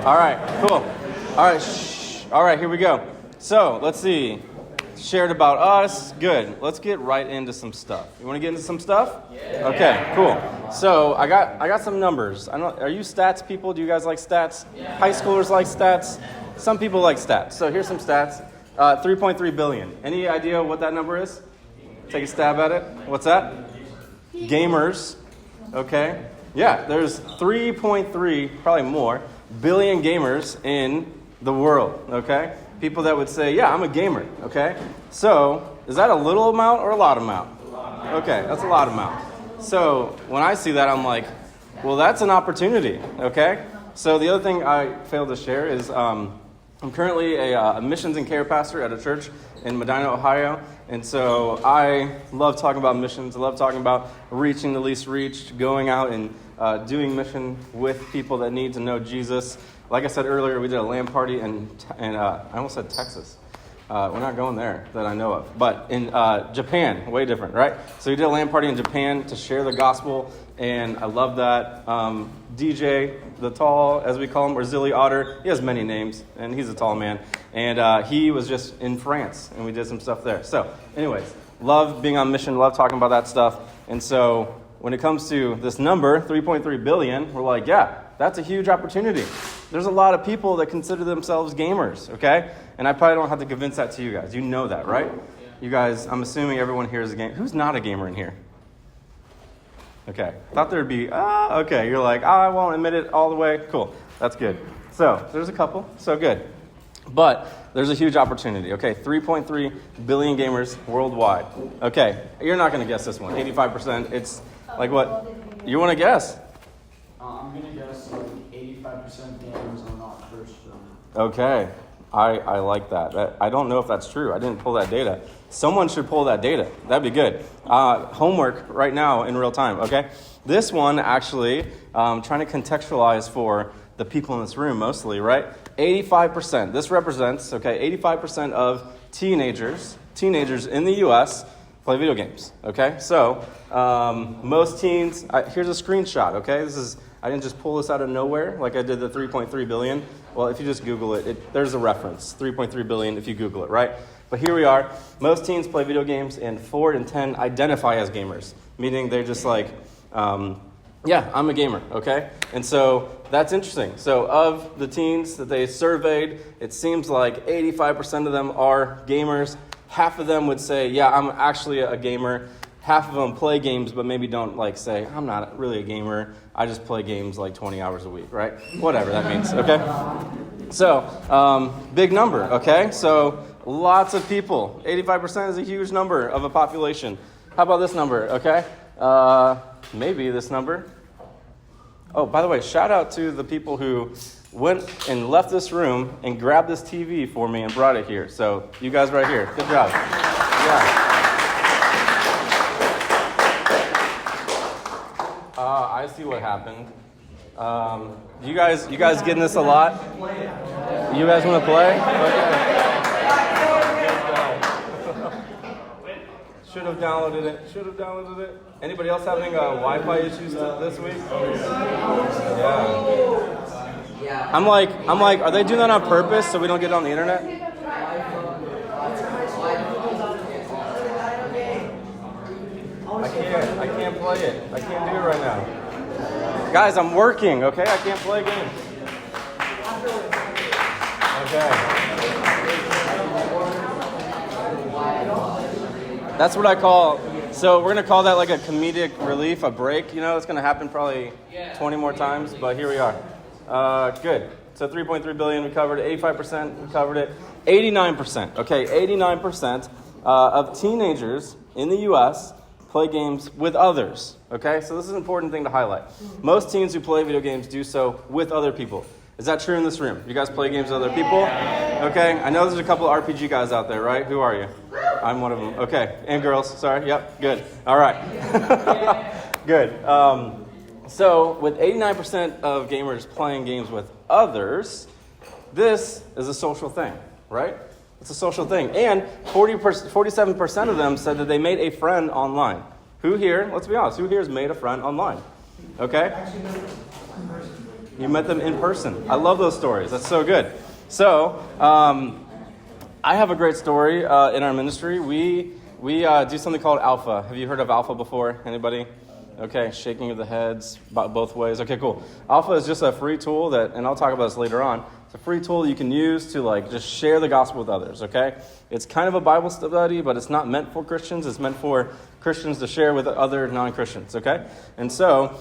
All right, cool. All right, here we go. So, let's see. Shared about us. Good. Let's get right into some stuff. You want to get into some stuff? Yeah. Okay, cool. So, I got some numbers. Are you stats people? Do you guys like stats? Yeah. High schoolers like stats? Some people like stats. So, here's some stats. 3.3 billion. Any idea what that number is? Take a stab at it. What's that? Gamers. Okay. Yeah, there's 3.3, probably more, billion gamers in the world, okay? People that would say, yeah, I'm a gamer, okay? So, is that a little amount or a lot amount? Okay, that's a lot amount. So, when I see that, I'm like, well, that's an opportunity, okay? So, the other thing I failed to share is I'm currently a missions and care pastor at a church in Medina, Ohio. And so I love talking about missions. I love talking about reaching the least reached, going out and doing mission with people that need to know Jesus. Like I said earlier, we did a LAN party in I almost said Texas. We're not going there that I know of. But in Japan, way different, right? So we did a LAN party in Japan to share the gospel, and I love that. DJ, the tall, as we call him, or Zilly Otter, he has many names, and he's a tall man. And he was just in France, and we did some stuff there. So, anyways, love being on mission, love talking about that stuff. And so, when it comes to this number, 3.3 billion, we're like, yeah, that's a huge opportunity. There's a lot of people that consider themselves gamers, okay? And I probably don't have to convince that to you guys. You know that, right? You guys, I'm assuming everyone here is a gamer. Who's not a gamer in here? Okay. Thought there'd be, okay. You're like, I won't admit it all the way. Cool. That's good. So, there's a couple. So good. But there's a huge opportunity. Okay, 3.3 billion gamers worldwide. Okay, you're not going to guess this one. 85%. It's like what? You want to guess? I'm going to guess like 85% gamers are not Christian. Okay, I like that. I don't know if that's true. I didn't pull that data. Someone should pull that data. That'd be good. Homework right now in real time, okay? This one actually, trying to contextualize for the people in this room mostly, right? 85%. This represents, 85% of teenagers in the U.S. play video games, okay? So, most teens, here's a screenshot, okay? I didn't just pull this out of nowhere like I did the 3.3 billion. Well, if you just Google it, there's a reference, 3.3 billion if you Google it, right? But here we are. Most teens play video games, and 4 in 10 identify as gamers, meaning they're just like, yeah, I'm a gamer, okay? And so that's interesting. So of the teens that they surveyed, it seems like 85% of them are gamers. Half of them would say, yeah, I'm actually a gamer. Half of them play games, but maybe don't like say, I'm not really a gamer. I just play games like 20 hours a week, right? Whatever that means, okay? So, big number, okay? So lots of people. 85% is a huge number of a population. How about this number, okay? Maybe this number. Oh, by the way, shout out to the people who went and left this room and grabbed this TV for me and brought it here. So, you guys right here, good job. Yeah. I see what happened. You guys getting this a lot? You guys want to play? Okay. Should have downloaded it. Anybody else having Wi-Fi issues this week? Yeah. I'm like, are they doing that on purpose so we don't get it on the internet? I can't play it. I can't do it right now. Guys, I'm working, okay? I can't play games. Okay. That's what I call, so we're going to call that like a comedic relief, a break. You know, it's going to happen probably 20 more times, but here we are. Good. So 3.3 billion we covered, 85% we covered it. 89%, okay, 89% of teenagers in the U.S. play games with others, okay? So this is an important thing to highlight. Most teens who play video games do so with other people. Is that true in this room? You guys play games with other people? Okay, I know there's a couple of RPG guys out there, right? Who are you? I'm one of them. Okay, and girls, sorry. Yep, good. All right. Good. So with 89% of gamers playing games with others, this is a social thing, right? It's a social thing. And 47% of them said that they made a friend online. Who here, let's be honest, who here has made a friend online? Okay? You met them in person. I love those stories. That's so good. So, I have a great story in our ministry. We do something called Alpha. Have you heard of Alpha before? Anybody? Okay, shaking of the heads both ways. Okay, cool. Alpha is just a free tool that, and I'll talk about this later on. It's a free tool you can use to like just share the gospel with others, okay? It's kind of a Bible study, but it's not meant for Christians. It's meant for Christians to share with other non-Christians, okay? And so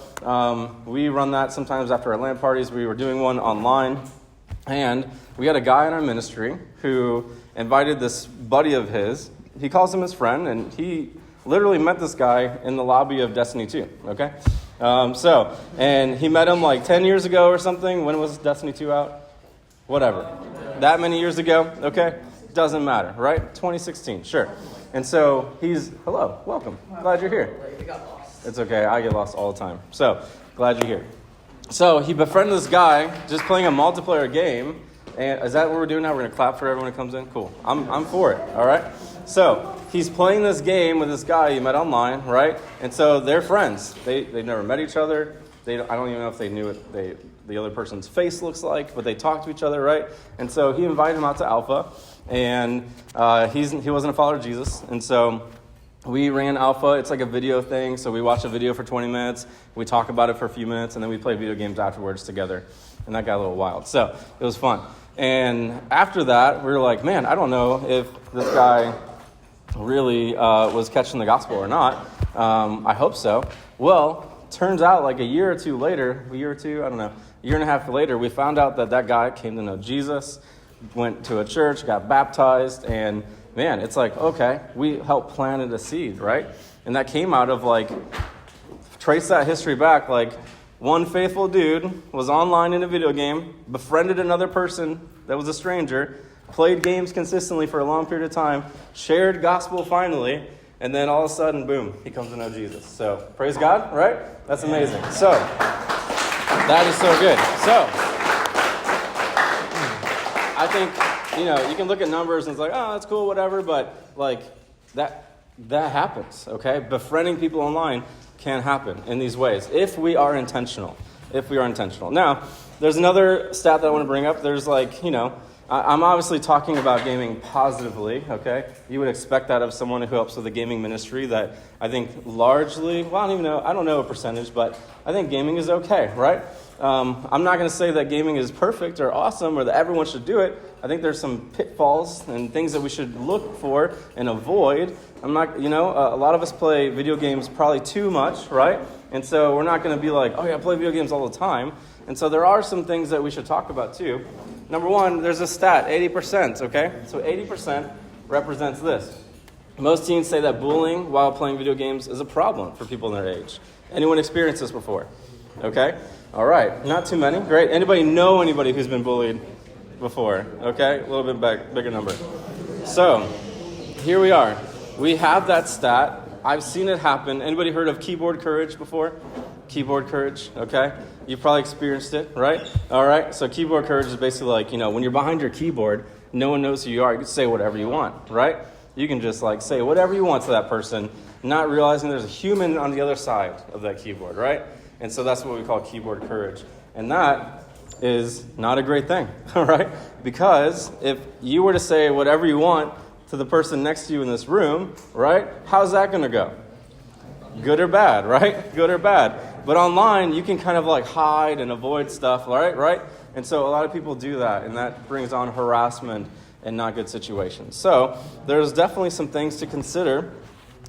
we run that sometimes after our LAN parties. We were doing one online, and we had a guy in our ministry who invited this buddy of his. He calls him his friend, and he literally met this guy in the lobby of Destiny 2, okay? And he met him like 10 years ago or something. When was Destiny 2 out? Whatever. That many years ago, okay? Doesn't matter, right? 2016, sure. And so hello, welcome. Glad you're here. We got lost. It's okay, I get lost all the time. So, glad you're here. So, he befriended this guy just playing a multiplayer game. And is that what we're doing now? We're going to clap for everyone who comes in? Cool. I'm for it, all right? So, he's playing this game with this guy he met online, right? And so, they're friends. They've never met each other. I don't even know if they knew what the other person's face looks like, but they talk to each other, right? And so, he invited him out to Alpha, and he wasn't a follower of Jesus. And so, we ran Alpha. It's like a video thing, so we watch a video for 20 minutes. We talk about it for a few minutes, and then we play video games afterwards together. And that got a little wild. So, it was fun. And after that, we were like, man, I don't know if this guy really was catching the gospel or not. I hope so. Well, turns out like a year and a half later, we found out that guy came to know Jesus, went to a church, got baptized, and man, it's like, okay, we helped planted a seed, right? And that came out of like, trace that history back, like, one faithful dude was online in a video game, befriended another person that was a stranger, played games consistently for a long period of time, shared gospel finally, and then all of a sudden, boom, he comes to know Jesus. So, praise God, right? That's amazing. So, that is so good. So, I think, you can look at numbers and it's like, oh, that's cool, whatever, but like, that happens, okay? Befriending people online can happen in these ways if we are intentional. Now, there's another stat that I want to bring up. There's I'm obviously talking about gaming positively, okay? You would expect that of someone who helps with the gaming ministry that I think largely, I don't know a percentage, but I think gaming is okay, right? I'm not going to say that gaming is perfect or awesome or that everyone should do it. I think there's some pitfalls and things that we should look for and avoid. A lot of us play video games probably too much, right? And so we're not going to be like, oh yeah, I play video games all the time. And so there are some things that we should talk about too. Number one, there's a stat, 80%, okay? So 80% represents this. Most teens say that bullying while playing video games is a problem for people in their age. Anyone experienced this before? Okay? All right, not too many. Great. Anybody know anybody who's been bullied before? Okay, a little bit bigger number. So, here we are. We have that stat. I've seen it happen. Anybody heard of keyboard courage before? Keyboard courage, okay? You've probably experienced it, right? All right, so keyboard courage is basically like, when you're behind your keyboard, no one knows who you are. You can say whatever you want, right? You can just say whatever you want to that person, not realizing there's a human on the other side of that keyboard, right? And so that's what we call keyboard courage. And that is not a great thing, all right? Because if you were to say whatever you want to the person next to you in this room, right? How's that going to go? Good or bad, right? Good or bad. But online, you can kind of hide and avoid stuff, right? And so a lot of people do that, and that brings on harassment and not good situations. So there's definitely some things to consider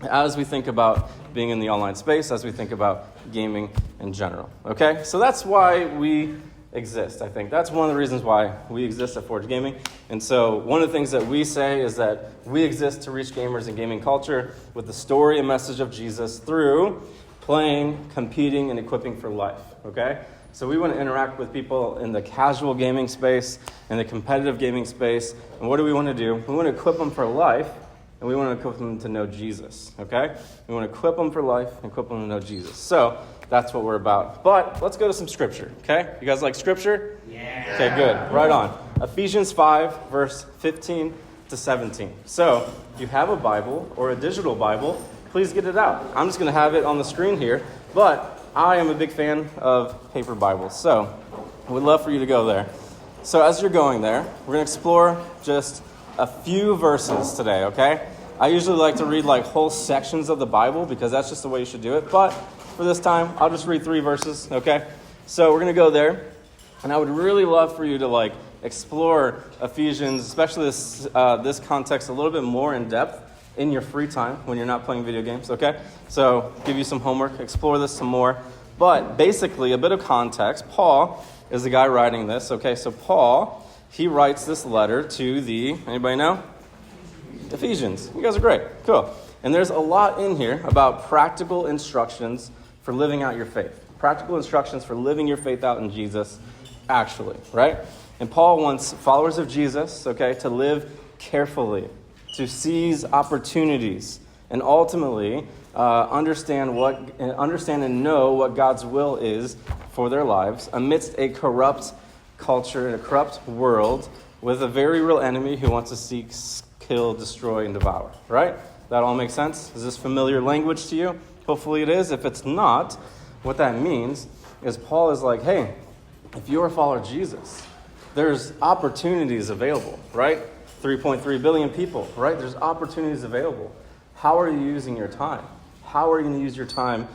as we think about being in the online space, as we think about gaming in general, okay? So that's why we exist, I think. That's one of the reasons why we exist at Forge Gaming. And so one of the things that we say is that we exist to reach gamers and gaming culture with the story and message of Jesus through playing, competing, and equipping for life, okay? So we want to interact with people in the casual gaming space, in the competitive gaming space. And what do we want to do? We want to equip them for life, and we want to equip them to know Jesus, okay? We want to equip them for life and equip them to know Jesus. So that's what we're about. But let's go to some scripture, okay? You guys like scripture? Yeah. Okay, good. Right on. Ephesians 5, verse 15 to 17. So if you have a Bible or a digital Bible, please get it out. I'm just going to have it on the screen here, but I am a big fan of paper Bibles. So We'd love for you to go there. So as you're going there, we're going to explore just a few verses today, okay? I usually like to read like whole sections of the Bible because that's just the way you should do it. But for this time, I'll just read 3 verses, okay? So we're going to go there. And I would really love for you to like explore Ephesians, especially this context a little bit more in depth in your free time when you're not playing video games, okay? So give you some homework, explore this some more. But basically, a bit of context, Paul is the guy writing this, okay? So Paul, he writes this letter to the, anybody know? Ephesians. You guys are great. Cool. And there's a lot in here about practical instructions for living out your faith. Practical instructions for living your faith out in Jesus, actually, right? And Paul wants followers of Jesus, okay, to live carefully, to seize opportunities, and ultimately understand and know what God's will is for their lives amidst a corrupt culture and a corrupt world with a very real enemy who wants to seek, kill, destroy, and devour, right? That all makes sense? Is this familiar language to you? Hopefully it is. If it's not, what that means is Paul is like, hey, if you're a follower of Jesus, there's opportunities available, right? 3.3 billion people, right? There's opportunities available. How are you using your time? How are you going to use your time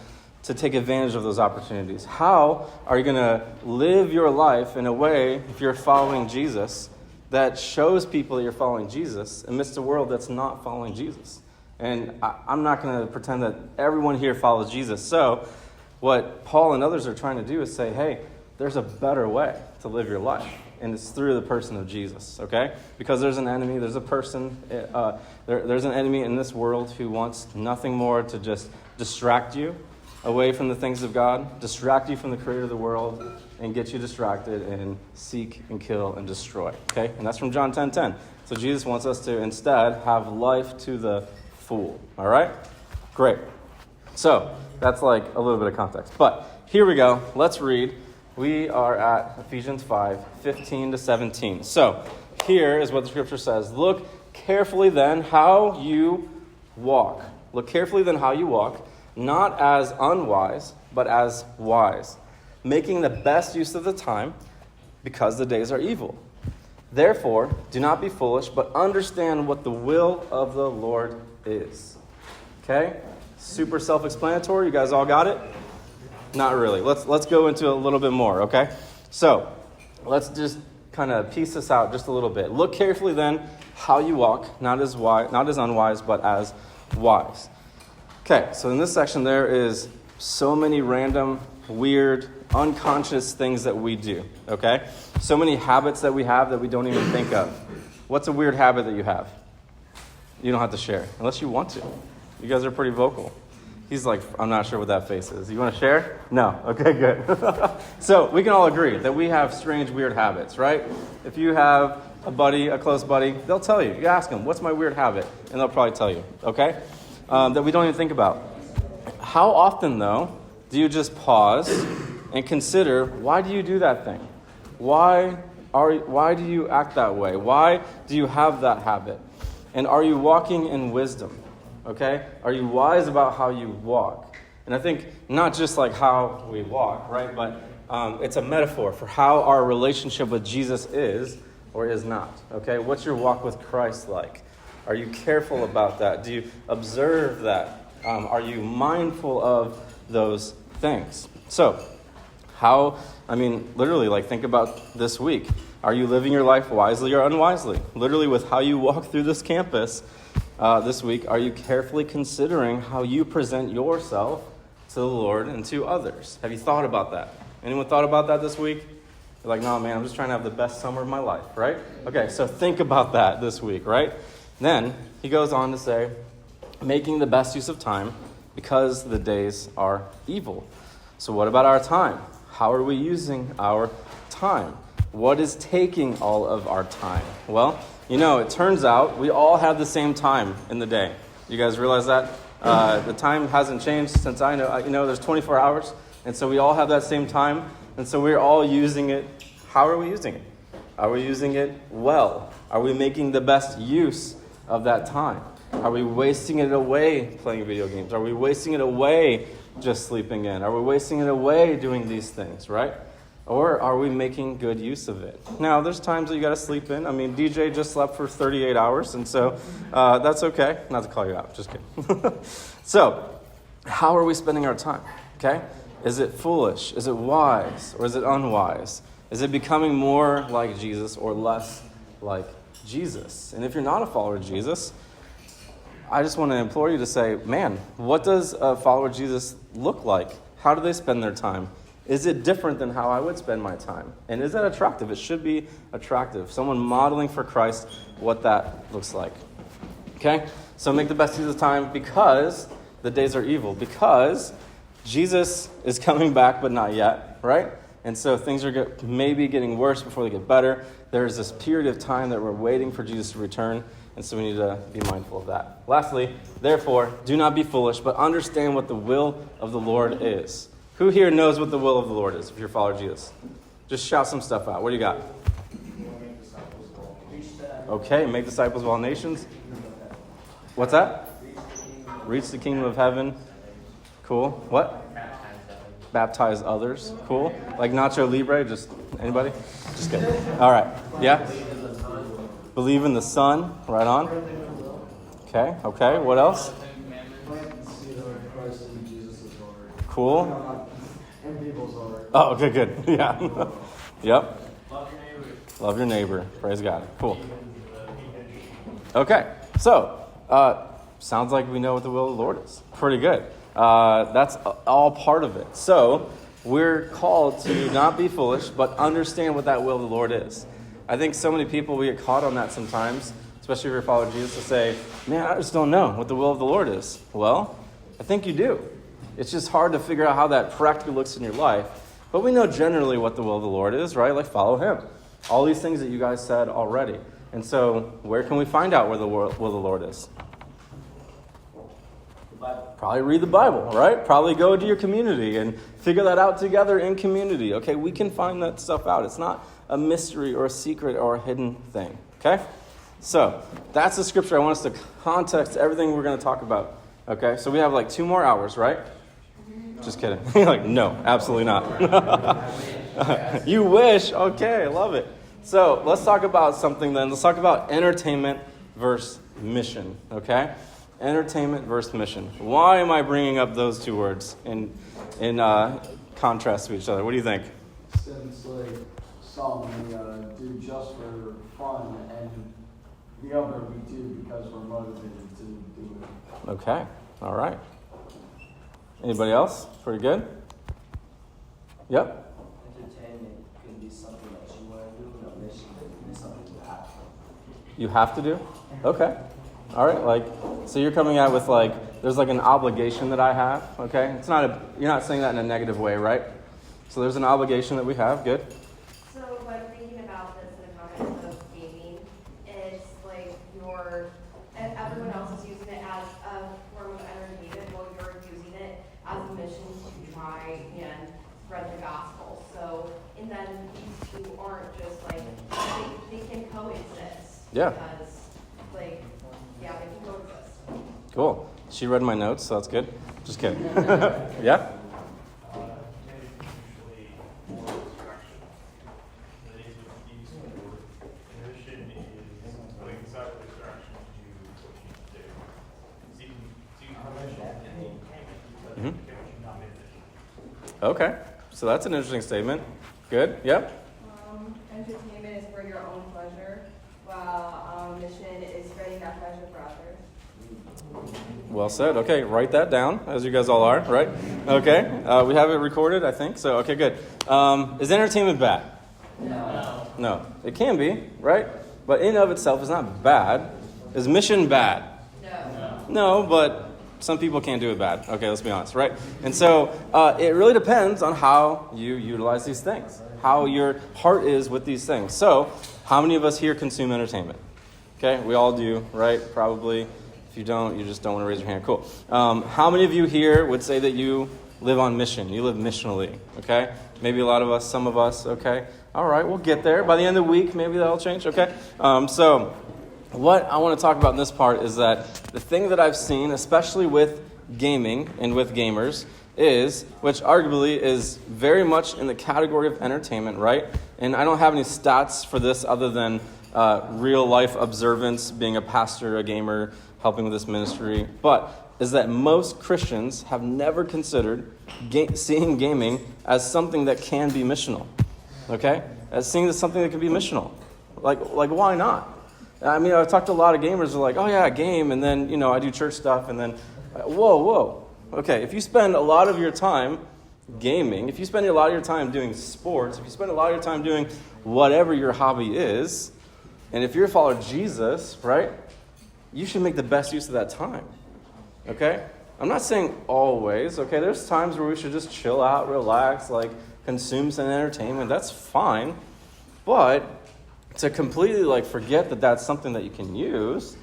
to take advantage of those opportunities? How are you going to live your life in a way, if you're following Jesus, that shows people that you're following Jesus amidst a world that's not following Jesus? And I'm not going to pretend that everyone here follows Jesus. So what Paul and others are trying to do is say, hey, there's a better way to live your life. And it's through the person of Jesus, okay? Because there's an enemy, there's a person, there's an enemy in this world who wants nothing more to just distract you away from the things of God, distract you from the creator of the world, and get you distracted and seek and kill and destroy, okay? And that's from John 10:10. So Jesus wants us to instead have life to the full, all right? Great. So that's like a little bit of context. But here we go. Let's read. We are at Ephesians 5:15-17. So here is what the scripture says. Look carefully then how you walk. Look carefully then how you walk, not as unwise, but as wise, making the best use of the time, because the days are evil. Therefore, do not be foolish, but understand what the will of the Lord is. Okay? Super self-explanatory. You guys all got it? Not really. Let's go into a little bit more, okay? So, let's just kind of piece this out just a little bit. Look carefully then how you walk, not as unwise, but as wise. Okay, so in this section there is so many random, weird, unconscious things that we do, okay? So many habits that we have that we don't even think of. What's a weird habit that you have? You don't have to share, unless you want to. You guys are pretty vocal. He's like, I'm not sure what that face is. You want to share? No. Okay, good. So we can all agree that we have strange, weird habits, right? If you have a buddy, a close buddy, they'll tell you. You ask them, what's my weird habit? And they'll probably tell you, okay? That we don't even think about. How often, though, do you just pause and consider, why do you do that thing? Why do you act that way? Why do you have that habit? And are you walking in wisdom? Okay? Are you wise about how you walk? And I think not just like how we walk, right? But it's a metaphor for how our relationship with Jesus is or is not. Okay? What's your walk with Christ like? Are you careful about that? Do you observe that? Are you mindful of those things? So, literally, like think about this week. Are you living your life wisely or unwisely? Literally with how you walk through this campus this week, are you carefully considering how you present yourself to the Lord and to others? Have you thought about that? Anyone thought about that this week? You're like, no, man, I'm just trying to have the best summer of my life, right? Okay, so think about that this week, right? Then he goes on to say, making the best use of time because the days are evil. So what about our time? How are we using our time? What is taking all of our time? Well, it turns out we all have the same time in the day. You guys realize that? The time hasn't changed since I know. There's 24 hours, and so we all have that same time, and so we're all using it. How are we using it? Are we using it well? Are we making the best use of that time? Are we wasting it away playing video games? Are we wasting it away just sleeping in? Are we wasting it away doing these things, right? Or are we making good use of it? Now, there's times that you got to sleep in. I mean, DJ just slept for 38 hours, and so that's okay. Not to call you out, just kidding. So, how are we spending our time? Okay? Is it foolish? Is it wise? Or is it unwise? Is it becoming more like Jesus or less like Jesus? And if you're not a follower of Jesus, I just want to implore you to say, man, what does a follower of Jesus look like? How do they spend their time? Is it different than how I would spend my time? And is that attractive? It should be attractive. Someone modeling for Christ what that looks like. Okay? So make the best use of time because the days are evil. Because Jesus is coming back, but not yet, right? And so things are maybe getting worse before they get better. There's this period of time that we're waiting for Jesus to return. And so we need to be mindful of that. Lastly, therefore, do not be foolish, but understand what the will of the Lord is. Who here knows what the will of the Lord is if you're a follower of Jesus? Just shout some stuff out. What do you got? Okay, make disciples of all nations. What's that? Reach the kingdom of heaven. Cool. What? Baptize others. Cool. Like Nacho Libre? Just anybody? Just kidding. All right. Yeah? Believe in the Son. Right on. Okay. Okay. What else? Cool. Oh, okay, good. Yeah. Yep. Love your neighbor. Praise God. Cool. Okay. So, sounds like we know what the will of the Lord is. Pretty good. That's all part of it. So, we're called to not be foolish, but understand what that will of the Lord is. I think so many people, we get caught on that sometimes, especially if you're a follower of Jesus, to say, man, I just don't know what the will of the Lord is. Well, I think you do. It's just hard to figure out how that practically looks in your life. But we know generally what the will of the Lord is, right? Like follow him. All these things that you guys said already. And so where can we find out where the will of the Lord is? Probably read the Bible, right? Probably go to your community and figure that out together in community. Okay, we can find that stuff out. It's not a mystery or a secret or a hidden thing. Okay? So that's the scripture I want us to context everything we're going to talk about. Okay, so we have like 2 more hours, right? Just kidding. You're like, no, absolutely not. You wish. Okay, I love it. So let's talk about something then. Let's talk about entertainment versus mission, okay? Entertainment versus mission. Why am I bringing up those 2 words in contrast to each other? What do you think? Since like some we do just for fun, and the other we do because we're motivated to do it. Okay. All right. Anybody else? Pretty good? Yep. Entertainment can be something that you want to do, and a mission can be something you have to. You have to do? Okay. All right. Like, so you're coming out with like, there's like an obligation that I have. Okay. It's not you're not saying that in a negative way, right? So there's an obligation that we have. Good. So when thinking about this in the context of gaming, it's like everyone else is using it as a form of entertainment, while you're using it as a mission to try and spread the gospel. So, and then these 2 aren't just like, they can coexist. Yeah. Because, like, yeah, they can coexist. Cool. She read my notes, so that's good. Just kidding. Yeah? Okay, so that's an interesting statement. Good, yep. Entertainment is for your own pleasure, while mission is spreading that pleasure for others. Well said. Okay, write that down, as you guys all are, right? Okay, we have it recorded, I think, so okay, good. Is entertainment bad? No. It can be, right? But in of itself, it's not bad. Is mission bad? No, but some people can't do it bad. Okay, let's be honest, right? And so it really depends on how you utilize these things, how your heart is with these things. So how many of us here consume entertainment? Okay, we all do, right? Probably. If you don't, you just don't want to raise your hand. Cool. How many of you here would say that you live on mission? You live missionally, okay? Maybe a lot of us, some of us, okay? All right, we'll get there. By the end of the week, maybe that'll change, okay? So what I want to talk about in this part is that the thing that I've seen, especially with gaming and with gamers, is, which arguably is very much in the category of entertainment, right? And I don't have any stats for this other than real life observance, being a pastor, a gamer, helping with this ministry, but is that most Christians have never considered seeing gaming as something that can be missional, okay? As seeing as something that can be missional. Like why not? I mean, I've talked to a lot of gamers who are like, oh yeah, game, and then, you know, I do church stuff, and then, whoa. Okay, if you spend a lot of your time gaming, if you spend a lot of your time doing sports, if you spend a lot of your time doing whatever your hobby is, and if you're a follower of Jesus, right, you should make the best use of that time, okay? I'm not saying always, okay? There's times where we should just chill out, relax, like consume some entertainment. That's fine, but to completely like forget that that's something that you can use,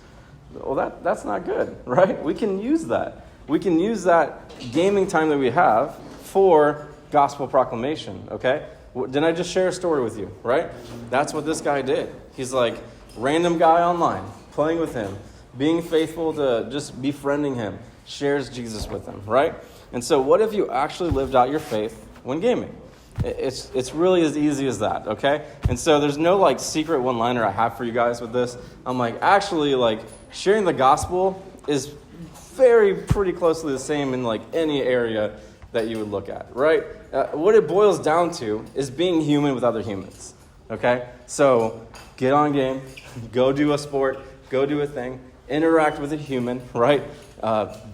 well, that's not good, right? We can use that. We can use that gaming time that we have for gospel proclamation, okay? Didn't I just share a story with you, right? That's what this guy did. He's like, random guy online, playing with him, being faithful to just befriending him, shares Jesus with him, right? And so what if you actually lived out your faith when gaming? It's really as easy as that, okay? And so there's no like secret one-liner I have for you guys with this. I'm like, actually, like sharing the gospel is pretty closely the same in like any area that you would look at, right? What it boils down to is being human with other humans, okay? So get on game, go do a sport, go do a thing, interact with a human, right?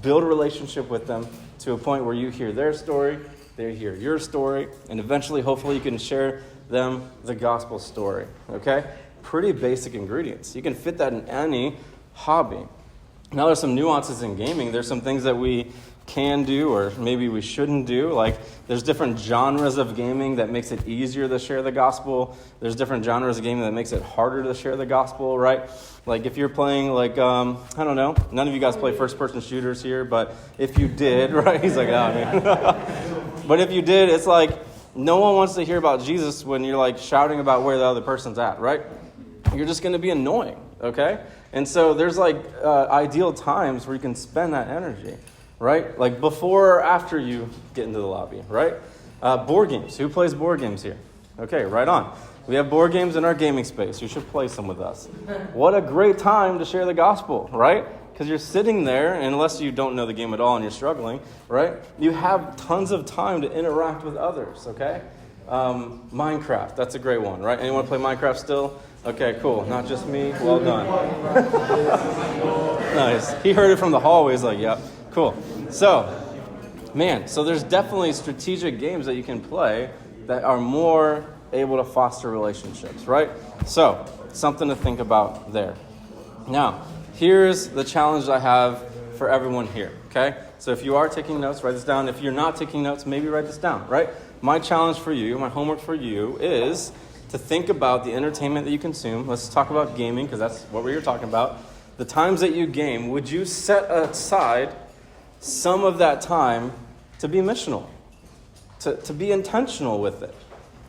Build a relationship with them to a point where you hear their story, they hear your story, and eventually, hopefully, you can share them the gospel story, okay? Pretty basic ingredients. You can fit that in any hobby. Now, there's some nuances in gaming. There's some things that we can do or maybe we shouldn't do. Like, there's different genres of gaming that makes it easier to share the gospel. There's different genres of gaming that makes it harder to share the gospel, right? Like, if you're playing, like, I don't know. None of you guys play first-person shooters here, but if you did, right? He's like, oh, man. But if you did, it's like no one wants to hear about Jesus when you're, like, shouting about where the other person's at, right? You're just going to be annoying, okay? And so there's, like, ideal times where you can spend that energy, right? Like before or after you get into the lobby, right? Board games. Who plays board games here? Okay, right on. We have board games in our gaming space. You should play some with us. What a great time to share the gospel, right? Because you're sitting there, and unless you don't know the game at all and you're struggling, right? You have tons of time to interact with others, okay? Minecraft, that's a great one, right? Anyone play Minecraft still? Okay, cool. Not just me. Well done. Nice. He heard it from the hallway. He's like, yep, cool. So there's definitely strategic games that you can play that are more able to foster relationships, right? So, something to think about there. Now, here's the challenge I have for everyone here, okay? So if you are taking notes, write this down. If you're not taking notes, maybe write this down, right? My challenge for you, my homework for you is to think about the entertainment that you consume. Let's talk about gaming, because that's what we were talking about. The times that you game, would you set aside some of that time to be missional, to be intentional with it,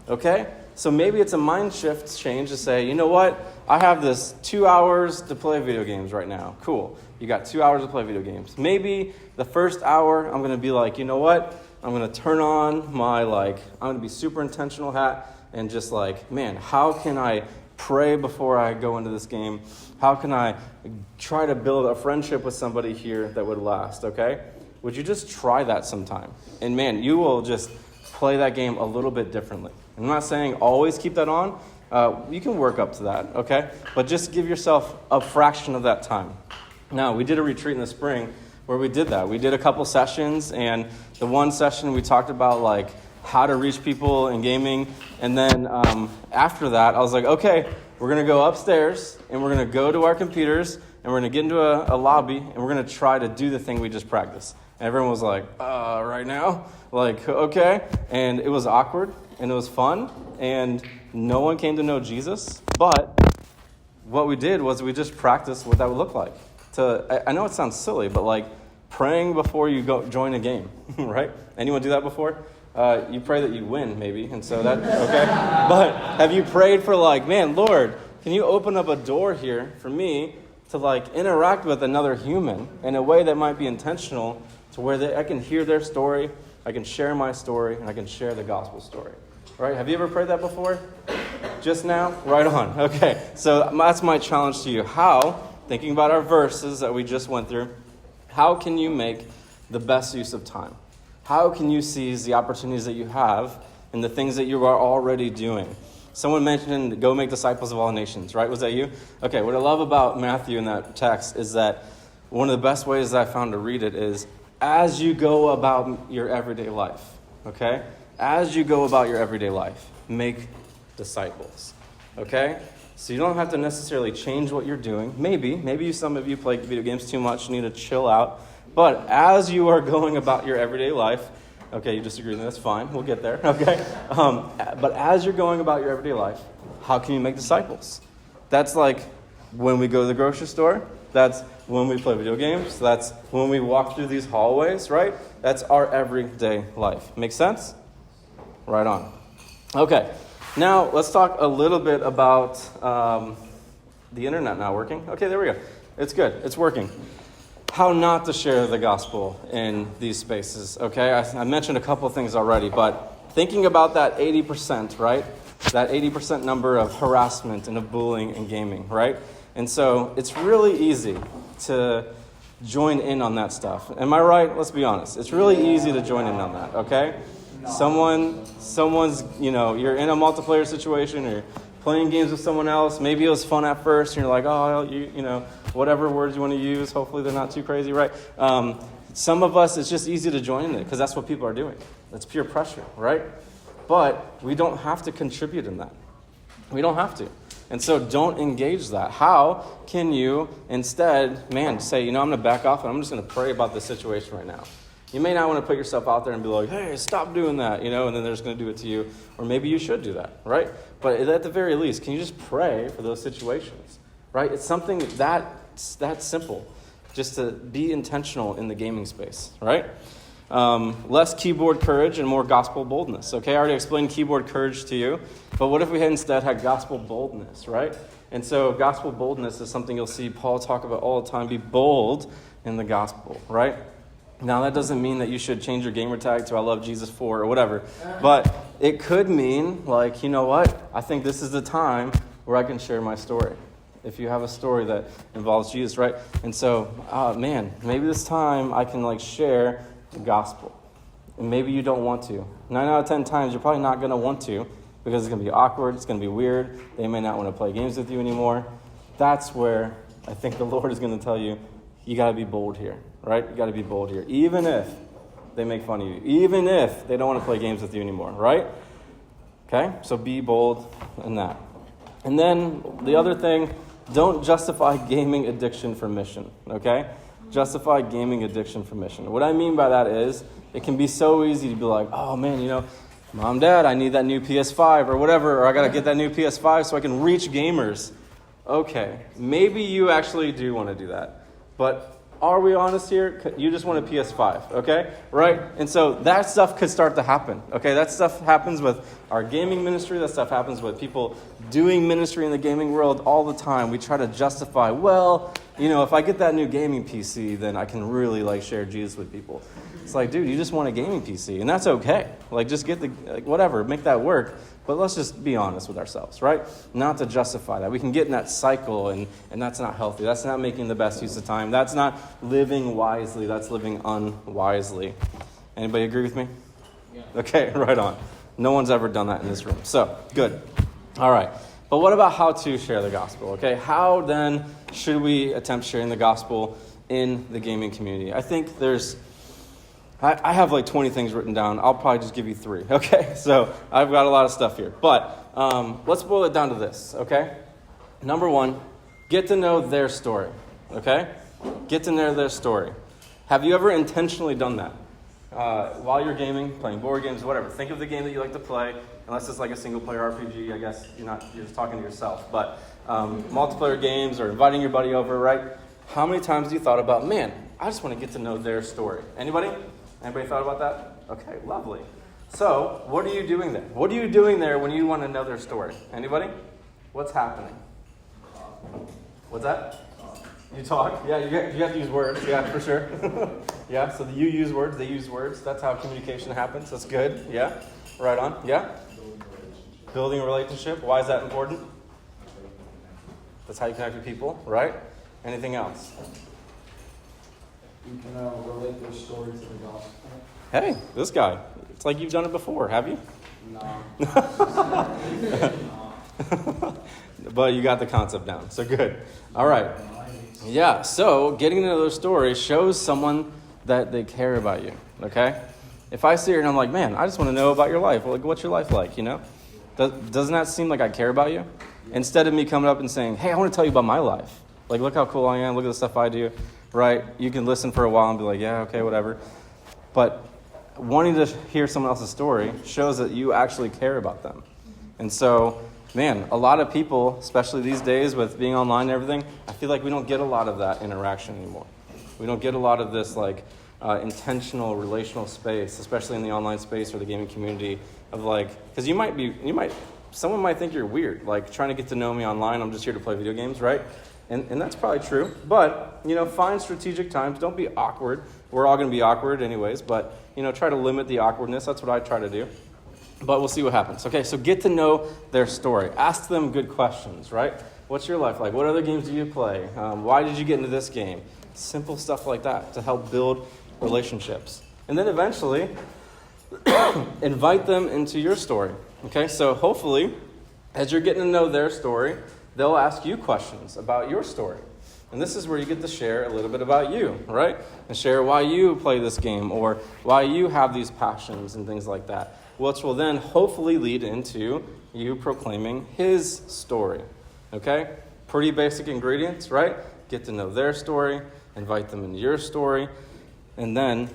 okay? So maybe it's a mind shift change to say, you know what? I have this 2 hours to play video games right now. Cool. You got 2 hours to play video games. Maybe the first hour, I'm going to be like, you know what? I'm going to turn on my, I'm going to be super intentional hat and just like, man, how can I pray before I go into this game? How can I try to build a friendship with somebody here that would last, okay? Would you just try that sometime? And man, you will just play that game a little bit differently. I'm not saying always keep that on. You can work up to that, okay? But just give yourself a fraction of that time. Now, we did a retreat in the spring where we did that. We did a couple sessions, and the one session we talked about how to reach people in gaming. And then after that, I was like, okay, we're going to go upstairs, and we're going to go to our computers, and we're going to get into a lobby, and we're going to try to do the thing we just practiced. And everyone was like, right now? Okay. And it was awkward, and it was fun, and no one came to know Jesus. But what we did was we just practiced what that would look like. I know it sounds silly, but praying before you go join a game, right? Anyone do that before? You pray that you win, maybe, and so that, okay? But have you prayed for man, Lord, can you open up a door here for me to interact with another human in a way that might be intentional to where I can hear their story, I can share my story, and I can share the gospel story. Right? Have you ever prayed that before? Just now? Right on. Okay. So that's my challenge to you. How, thinking about our verses that we just went through, how can you make the best use of time? How can you seize the opportunities that you have and the things that you are already doing? Someone mentioned, go make disciples of all nations, right? Was that you? Okay, what I love about Matthew in that text is that one of the best ways that I found to read it is as you go about your everyday life, okay? As you go about your everyday life, make disciples, okay? So you don't have to necessarily change what you're doing. Maybe some of you play video games too much, need to chill out. But as you are going about your everyday life, okay, you disagree with me, that's fine. We'll get there, okay? But as you're going about your everyday life, how can you make disciples? That's like when we go to the grocery store. That's when we play video games. That's when we walk through these hallways, right? That's our everyday life. Make sense? Right on. Okay, now let's talk a little bit about the internet not working. Okay, there we go. It's good. It's working. How not to share the gospel in these spaces, okay? I mentioned a couple of things already, but thinking about that 80%, right? That 80% number of harassment and of bullying and gaming, right? And so it's really easy to join in on that stuff. Am I right? Let's be honest. It's really easy to join in on that, okay? Someone's, you're in a multiplayer situation or you're playing games with someone else. Maybe it was fun at first and you're like, oh, whatever words you want to use. Hopefully they're not too crazy, right? Some of us, it's just easy to join in it because that's what people are doing. That's peer pressure, right? But we don't have to contribute in that. We don't have to. And so don't engage that. How can you instead, say, I'm going to back off and I'm just going to pray about this situation right now. You may not want to put yourself out there and be like, hey, stop doing that, and then they're just going to do it to you. Or maybe you should do that, right? But at the very least, can you just pray for those situations, right? It's something that's simple, just to be intentional in the gaming space, right? Less keyboard courage and more gospel boldness, okay? I already explained keyboard courage to you, but what if we instead had gospel boldness, right? And so gospel boldness is something you'll see Paul talk about all the time. Be bold in the gospel, right? Now, that doesn't mean that you should change your gamer tag to I love Jesus 4 or whatever. But it could mean, like, you know what? I think this is the time where I can share my story. If you have a story that involves Jesus, right? And so, maybe this time I can, share the gospel. And maybe you don't want to. 9 out of 10 times, you're probably not going to want to because it's going to be awkward. It's going to be weird. They may not want to play games with you anymore. That's where I think the Lord is going to tell you, you got to be bold here. Right? You got to be bold here. Even if they make fun of you. Even if they don't want to play games with you anymore. Right? Okay? So be bold in that. And then the other thing, don't justify gaming addiction for mission. Okay? Justify gaming addiction for mission. What I mean by that is, it can be so easy to be like, oh man, Mom, Dad, I need that new PS5 or whatever, or I got to get that new PS5 so I can reach gamers. Okay, maybe you actually do want to do that. But are we honest here? You just want a PS5, okay? Right? And so that stuff could start to happen, okay? That stuff happens with our gaming ministry. That stuff happens with people doing ministry in the gaming world all the time. We try to justify, if I get that new gaming PC, then I can really, share Jesus with people. It's like, dude, you just want a gaming PC, and that's okay. Just get whatever, make that work. But let's just be honest with ourselves, right? Not to justify that. We can get in that cycle, and that's not healthy. That's not making the best use of time. That's not living wisely. That's living unwisely. Anybody agree with me? Yeah. Okay, right on. No one's ever done that in this room. So, good. All right. But what about how to share the gospel, okay? How, then, should we attempt sharing the gospel in the gaming community? I think I have 20 things written down. I'll probably just give you 3, okay? So I've got a lot of stuff here. But let's boil it down to this, okay? Number 1, get to know their story, okay? Get to know their story. Have you ever intentionally done that? While you're gaming, playing board games, whatever. Think of the game that you like to play. Unless it's a single-player RPG, I guess you're just talking to yourself. But multiplayer games or inviting your buddy over, right? How many times have you thought about, man, I just want to get to know their story? Anybody thought about that? Okay, lovely. So, what are you doing there? What are you doing there when you want to know their story? Anybody? What's happening? What's that? You talk? Yeah, you have to use words. Yeah, for sure. Yeah, so you use words, they use words. That's how communication happens. That's good. Yeah, right on. Yeah? Building a relationship. Why is that important? That's how you connect with people, right? Anything else? You can relate their story to the gospel. Hey, this guy. It's like you've done it before, have you? No. But you got the concept down, so good. All right. Yeah, so getting to know their story shows someone that they care about you, okay? If I sit here and I'm like, man, I just want to know about your life. Well, like, what's your life like, you know? Doesn't that seem like I care about you? Instead of me coming up and saying, hey, I want to tell you about my life. Like, look how cool I am. Look at the stuff I do, right? You can listen for a while and be like, yeah, okay, whatever. But wanting to hear someone else's story shows that you actually care about them. And so, man, a lot of people, especially these days with being online and everything, I feel like we don't get a lot of that interaction anymore. We don't get a lot of this like intentional relational space, especially in the online space or the gaming community of like, because someone might think you're weird, like trying to get to know me online. I'm just here to play video games, right? And that's probably true. But, find strategic times. Don't be awkward. We're all going to be awkward anyways, but, try to limit the awkwardness. That's what I try to do. But we'll see what happens. Okay, so get to know their story. Ask them good questions, right? What's your life like? What other games do you play? Why did you get into this game? Simple stuff like that to help build relationships. And then eventually, invite them into your story. Okay, so hopefully, as you're getting to know their story, they'll ask you questions about your story. And this is where you get to share a little bit about you, right? And share why you play this game or why you have these passions and things like that, which will then hopefully lead into you proclaiming his story. Okay? Pretty basic ingredients, right? Get to know their story, invite them into your story, and then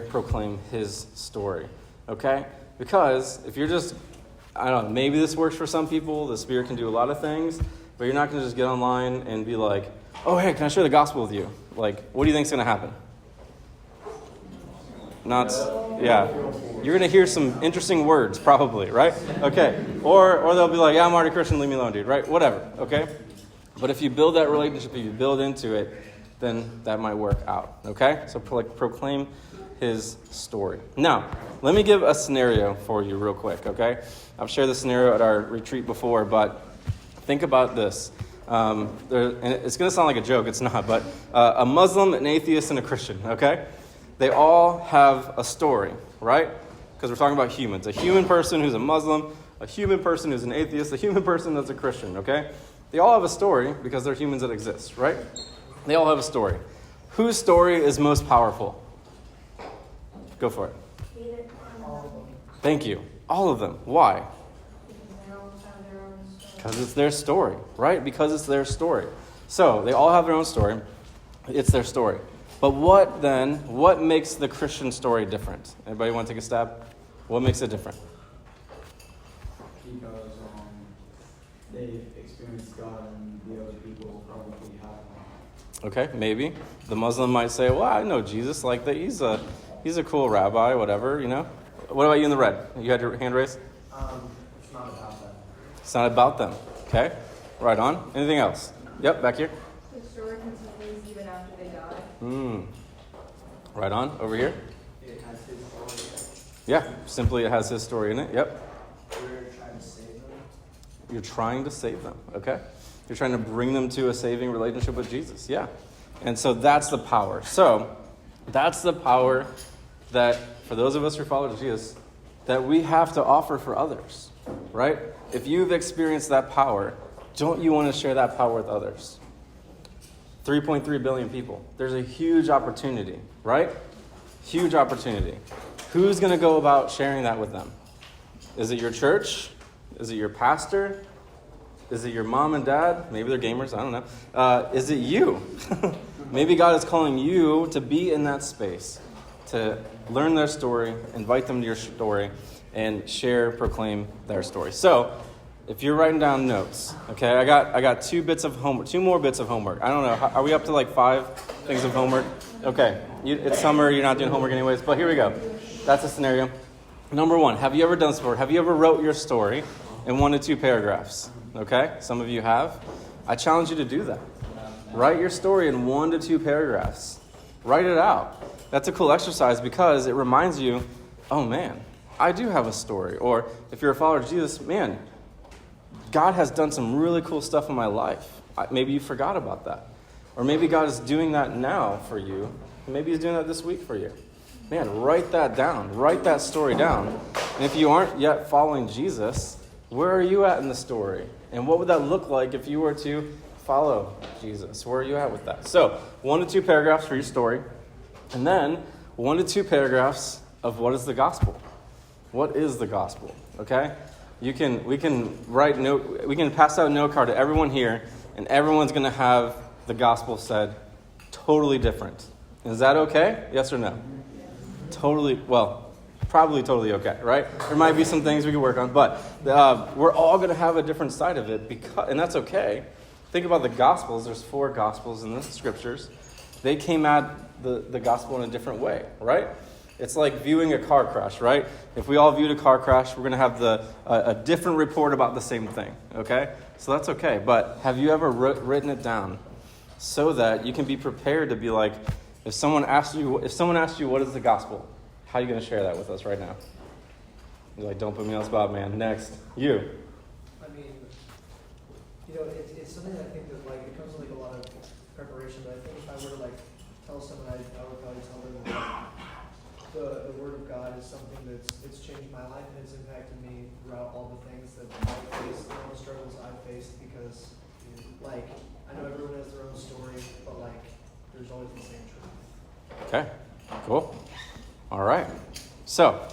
proclaim his story. Okay? Because if you're just, I don't know, maybe this works for some people. The Spirit can do a lot of things, but you're not going to just get online and be like, oh, hey, can I share the gospel with you? Like, what do you think's going to happen? Yeah. You're going to hear some interesting words, probably, right? Okay. Or they'll be like, yeah, I'm already Christian, leave me alone, dude, right? Whatever, okay? But if you build that relationship, if you build into it, then that might work out, okay? So proclaim his story. Now, let me give a scenario for you real quick, okay? I've shared this scenario at our retreat before, but think about this. And it's going to sound like a joke. It's not, but a Muslim, an atheist, and a Christian, okay? They all have a story, right? Because we're talking about humans. A human person who's a Muslim, a human person who's an atheist, a human person that's a Christian, okay? They all have a story because they're humans that exist, right? They all have a story. Whose story is most powerful? Go for it. Thank you. All of them. Why? Because it's their story, right? Because it's their story. So they all have their own story. It's their story. But what makes the Christian story different? Anybody want to take a stab? What makes it different? Because they've experienced God and the other people probably haven't. Okay, maybe. The Muslim might say, well, I know Jesus. Like, he's a cool rabbi, whatever, What about you in the red? You had your hand raised? It's not about that. It's not about them. Okay, right on. Anything else? Yep, back here. The story continues even after they die. Right on. Over here. It has his story. Yeah, simply it has his story in it. Yep. We're trying to save them. You're trying to save them, okay? You're trying to bring them to a saving relationship with Jesus, yeah. And so that's the power. So that's the power that, for those of us who follow Jesus, that we have to offer for others, right? If you've experienced that power, don't you want to share that power with others? 3.3 billion people. There's a huge opportunity, right? Huge opportunity. Who's going to go about sharing that with them? Is it your church? Is it your pastor? Is it your mom and dad? Maybe they're gamers. I don't know. Is it you? Maybe God is calling you to be in that space, to learn their story, invite them to your story, and proclaim their story. So, if you're writing down notes, okay, I got two more bits of homework. I don't know. Are we up to like 5 things of homework? Okay. It's summer. You're not doing homework anyways. But here we go. That's a scenario. Number 1, have you ever done this before? Have you ever wrote your story in 1 to 2 paragraphs? Okay? Some of you have. I challenge you to do that. Write your story in 1 to 2 paragraphs. Write it out. That's a cool exercise because it reminds you, oh man, I do have a story. Or if you're a follower of Jesus, man, God has done some really cool stuff in my life. Maybe you forgot about that. Or maybe God is doing that now for you. Maybe he's doing that this week for you. Man, write that down. Write that story down. And if you aren't yet following Jesus, where are you at in the story? And what would that look like if you were to follow Jesus? Where are you at with that? So, 1 to 2 paragraphs for your story. And then 1 to 2 paragraphs of what is the gospel. What is the gospel? Okay? We can pass out a note card to everyone here, and everyone's going to have the gospel said totally different. Is that okay? Yes or no? Totally, well, probably totally okay, right? There might be some things we can work on, but we're all going to have a different side of it, and that's okay. Think about the Gospels. There's 4 Gospels in the Scriptures. They came at the gospel in a different way, right? It's like viewing a car crash, right? If we all viewed a car crash, we're going to have a different report about the same thing, okay? So that's okay. But have you ever written it down so that you can be prepared to be like, if someone asks you what is the gospel, how are you going to share that with us right now? You're like, don't put me on the spot, man. Next, you. I mean, it's something that I think that it comes with a lot of preparation. But I think if I were to tell someone, I would probably tell them that the Word of God is something it's changed my life and it's impacted me throughout all the things that I've faced, all the struggles I've faced. Because I know everyone has their own story, but there's always the same truth. Okay, cool. All right. So,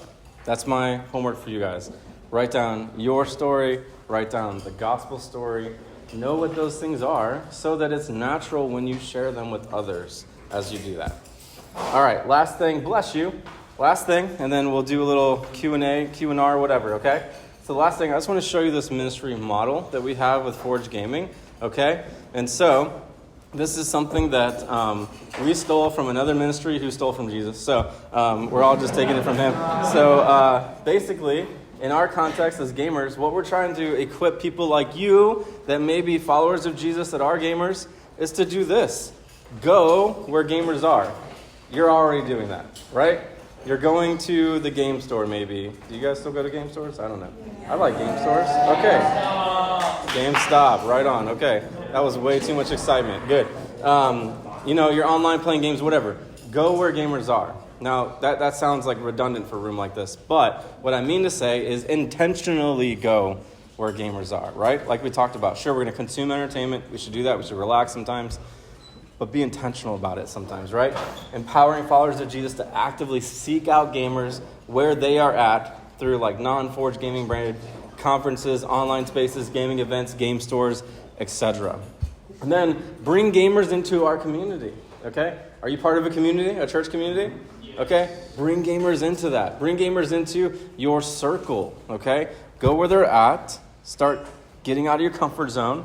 that's my homework for you guys. Write down your story, write down the gospel story, know what those things are so that it's natural when you share them with others as you do that. All right, last thing, bless you. Last thing, and then we'll do a little Q&R, whatever, okay? So the last thing, I just want to show you this ministry model that we have with Forge Gaming, okay? And so, this is something that we stole from another ministry who stole from Jesus. So we're all just taking it from him. So basically, in our context as gamers, what we're trying to equip people like you that may be followers of Jesus that are gamers is to do this. Go where gamers are. You're already doing that, right? You're going to the game store maybe. Do you guys still go to game stores? I don't know. I like game stores. Okay. GameStop, right on. Okay. That was way too much excitement. Good. You're online playing games, whatever. Go where gamers are. Now, that sounds redundant for a room like this, but what I mean to say is intentionally go where gamers are, right? Like we talked about. Sure, we're going to consume entertainment. We should do that. We should relax sometimes. But be intentional about it sometimes, right? Empowering followers of Jesus to actively seek out gamers where they are at through non-Forge Gaming branded conferences, online spaces, gaming events, game stores, etc. And then bring gamers into our community, okay? Are you part of a community, a church community? Okay? Bring gamers into that. Bring gamers into your circle, okay? Go where they're at. Start getting out of your comfort zone.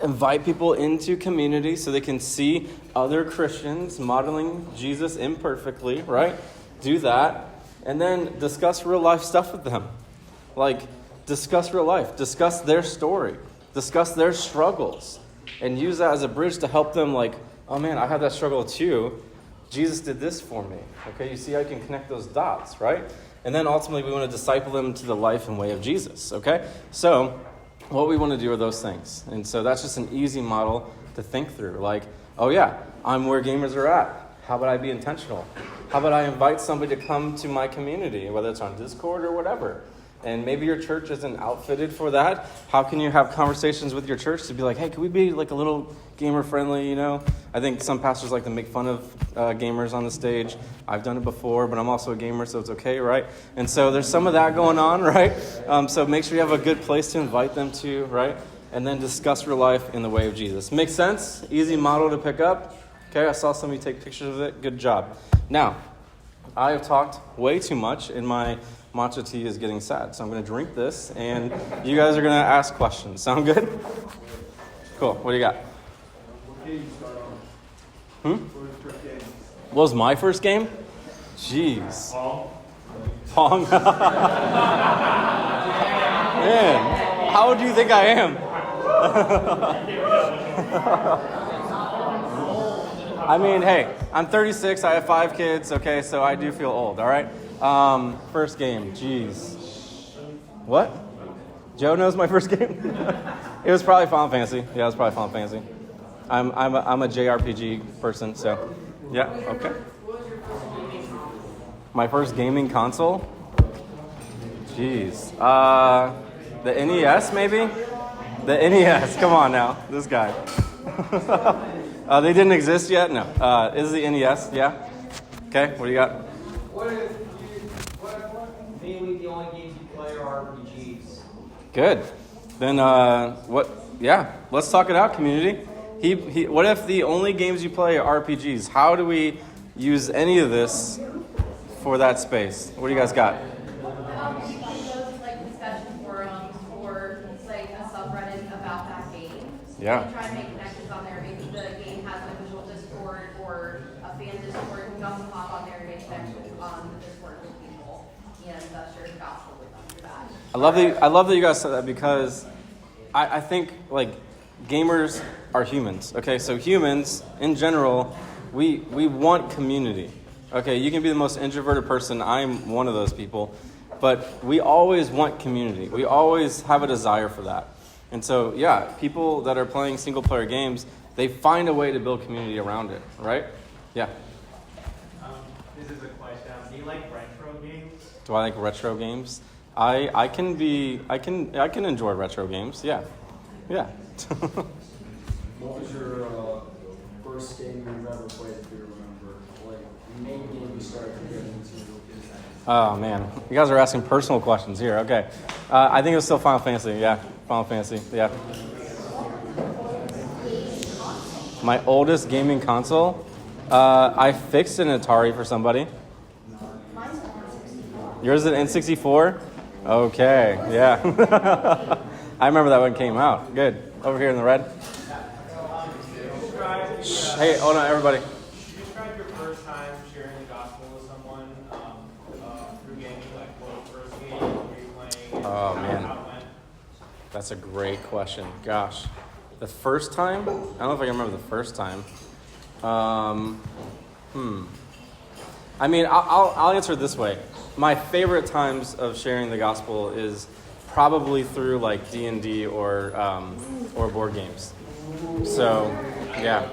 Invite people into community so they can see other Christians modeling Jesus imperfectly, right? Do that. And then discuss real life stuff with them. Discuss real life. Discuss their story. Discuss their struggles. And use that as a bridge to help them oh man, I have that struggle too. Jesus did this for me. Okay, you see I can connect those dots, right? And then ultimately we want to disciple them to the life and way of Jesus, okay? So what we want to do are those things. And so that's just an easy model to think through. Oh yeah, I'm where gamers are at. How about I be intentional? How about I invite somebody to come to my community, whether it's on Discord or whatever? And maybe your church isn't outfitted for that. How can you have conversations with your church to be hey, can we be a little gamer friendly, I think some pastors like to make fun of gamers on the stage. I've done it before, but I'm also a gamer, so it's okay, right? And so there's some of that going on, right? So make sure you have a good place to invite them to, right? And then discuss real life in the way of Jesus. Make sense? Easy model to pick up. Okay, I saw some of you take pictures of it. Good job. Now, I have talked way too much, and my matcha tea is getting sad. So I'm going to drink this, and you guys are going to ask questions. Sound good? Cool. What do you got? What game you start on? What was your first game? What was my first game? Jeez. Pong. Man, how do you think I am? I mean, hey, I'm 36. I have 5 kids. Okay, so I do feel old. All right. First game. Jeez. What? Joe knows my first game. It was probably Final Fantasy. Yeah, it was probably Final Fantasy. I'm a JRPG person, so yeah. Okay. My first gaming console. Jeez. The NES maybe. The NES. Come on now, this guy. They didn't exist yet? No. Is the NES? Yeah? Okay, what do you got? What if mainly the only games you play are RPGs? Good. Then what? Yeah, let's talk it out, community. What if the only games you play are RPGs? How do we use any of this for that space? What do you guys got? Those like discussion forums or like a subreddit about that game. Yeah. And try to make connections on there. Maybe the game has an official Discord or a fan Discord. You can also hop on there and make connections on the Discord with people and share the gospel with them through that. I love that you guys said that because I think like gamers are humans. Okay, so humans in general, we want community. Okay, you can be the most introverted person. I'm one of those people. But we always want community. We always have a desire for that. And so, yeah, people that are playing single-player games, they find a way to build community around it, right? Yeah. This is a question. Do you like retro games? Do I like retro games? I can enjoy retro games. Yeah. Yeah. What was your first game you've ever played, if you remember? Like, the main game you started to get into? Oh man, you guys are asking personal questions here. Okay, I think it was still Final Fantasy. Yeah, Final Fantasy. Yeah. My oldest gaming console. I fixed an Atari for somebody. Yours is an N64? Okay, yeah. I remember that when it came out. Good. Over here in the red. Shh. Hey, hold on, everybody. Can you describe your first time sharing the gospel with someone through gaming, like what first game were you playing? Oh, man. How it went? That's a great question. Gosh. The first time? I don't know if I can remember the first time. I mean, I'll answer it this way. My favorite times of sharing the gospel is probably through like D&D or board games. So, yeah.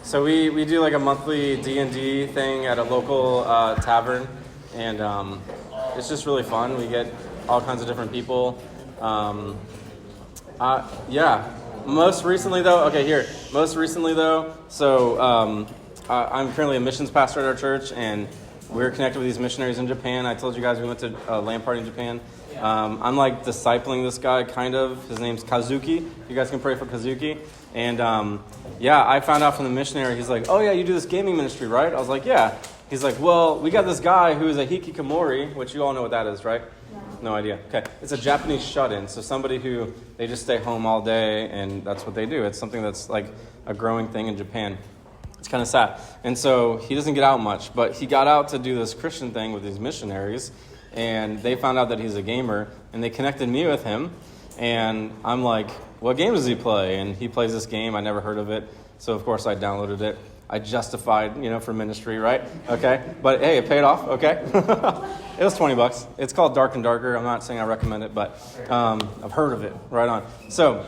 So we do like a monthly D&D thing at a local tavern, and it's just really fun. We get all kinds of different people. Yeah. Most recently though, so I'm currently a missions pastor at our church, and we're connected with these missionaries in Japan. I told you guys we went to a LAN party in Japan. I'm like discipling this guy, kind of. His name's Kazuki. You guys can pray for Kazuki. And yeah, I found out from the missionary, he's like, oh yeah, you do this gaming ministry, right? I was like, yeah. He's like, well, we got this guy who is a hikikomori, which you all know what that is, right? No idea. Okay. It's a Japanese shut-in. So somebody who, they just stay home all day, and that's what they do. It's something that's like a growing thing in Japan. It's kind of sad. And so he doesn't get out much, but he got out to do this Christian thing with these missionaries, and they found out that he's a gamer, and they connected me with him. And I'm like, what game does he play? And he plays this game. I never heard of it. So, of course, I downloaded it. I justified, for ministry, right? Okay. But, hey, it paid off, okay? It was $20. It's called Dark and Darker. I'm not saying I recommend it, but I've heard of it. Right on. So,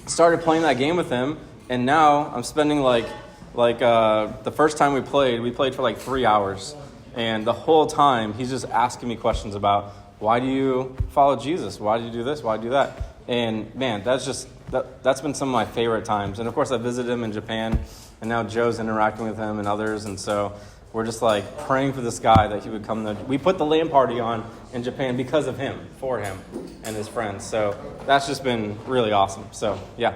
started playing that game with him, and now I'm spending like the first time we played for like 3 hours. And the whole time, he's just asking me questions about, why do you follow Jesus? Why do you do this? Why do you do that? And, man, that's been some of my favorite times. And, of course, I visited him in Japan, and now Joe's interacting with him and others. And so we're just, like, praying for this guy that he would come. We put the LAN party on in Japan because of him, for him, and his friends. So that's just been really awesome. So, yeah.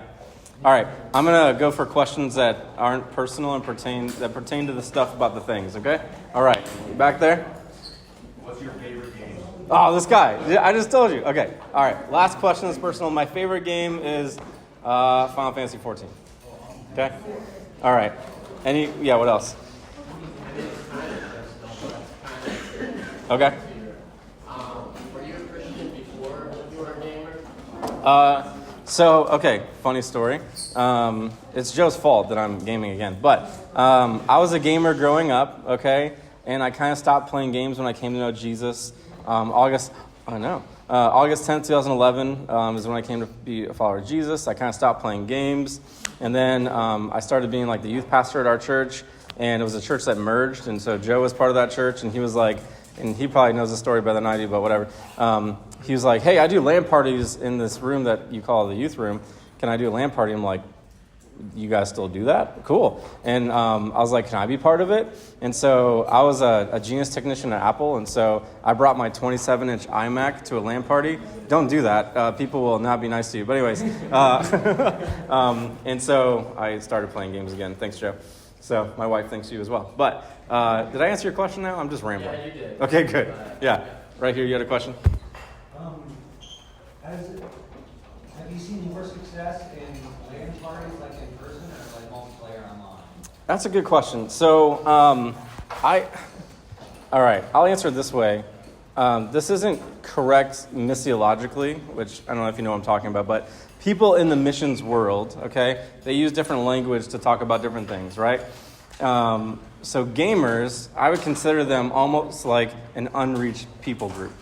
All right, I'm going to go for questions that aren't personal and pertain to the stuff about the things, okay? All right, you back there? What's your favorite game? Oh, this guy. I just told you. Okay, all right, last question that's personal. My favorite game is Final Fantasy 14. Okay? All right. What else? Okay. Were you a Christian before you were a gamer? So, okay, funny story. It's Joe's fault that I'm gaming again. But I was a gamer growing up, okay? And I kind of stopped playing games when I came to know Jesus. August 10th, 2011 is when I came to be a follower of Jesus. I kind of stopped playing games. And then I started being like the youth pastor at our church. And it was a church that merged. And so Joe was part of that church. And he was like, and he probably knows the story better than I do, but whatever. He was like, hey, I do LAN parties in this room that you call the youth room. Can I do a LAN party? I'm like, you guys still do that? Cool. And I was like, can I be part of it? And so I was a Genius technician at Apple. And so I brought my 27-inch iMac to a LAN party. Don't do that. People will not be nice to you. But anyways, and so I started playing games again. Thanks, Joe. So my wife thanks you as well. But did I answer your question now? I'm just rambling. Yeah, you did. Okay, good. Yeah. Right here, you had a question? Have you seen more success in LAN parties like in person or like multiplayer online? That's a good question. So, all right, I'll answer it this way. This isn't correct missiologically, which I don't know if you know what I'm talking about, but people in the missions world, okay, they use different language to talk about different things, right? So gamers, I would consider them almost like an unreached people group.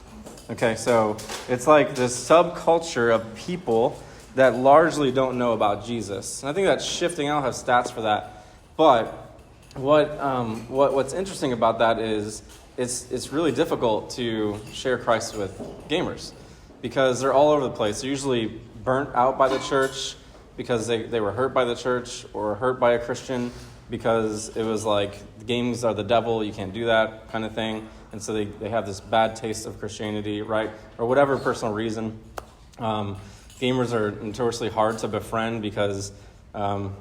Okay, so it's like this subculture of people that largely don't know about Jesus. And I think that's shifting. I don't have stats for that. But what's interesting about that is it's really difficult to share Christ with gamers because they're all over the place. They're usually burnt out by the church because they were hurt by the church or hurt by a Christian because it was like games are the devil, you can't do that kind of thing. And so they have this bad taste of Christianity, right? Or whatever personal reason. Gamers are notoriously hard to befriend because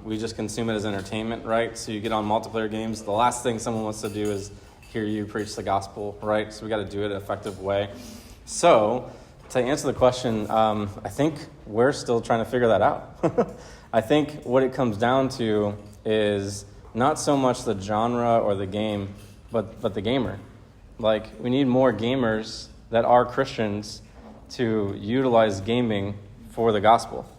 we just consume it as entertainment, right? So you get on multiplayer games. The last thing someone wants to do is hear you preach the gospel, right? So we got to do it in an effective way. So to answer the question, I think we're still trying to figure that out. I think what it comes down to is not so much the genre or the game, but the gamer. Like, we need more gamers that are Christians to utilize gaming for the gospel.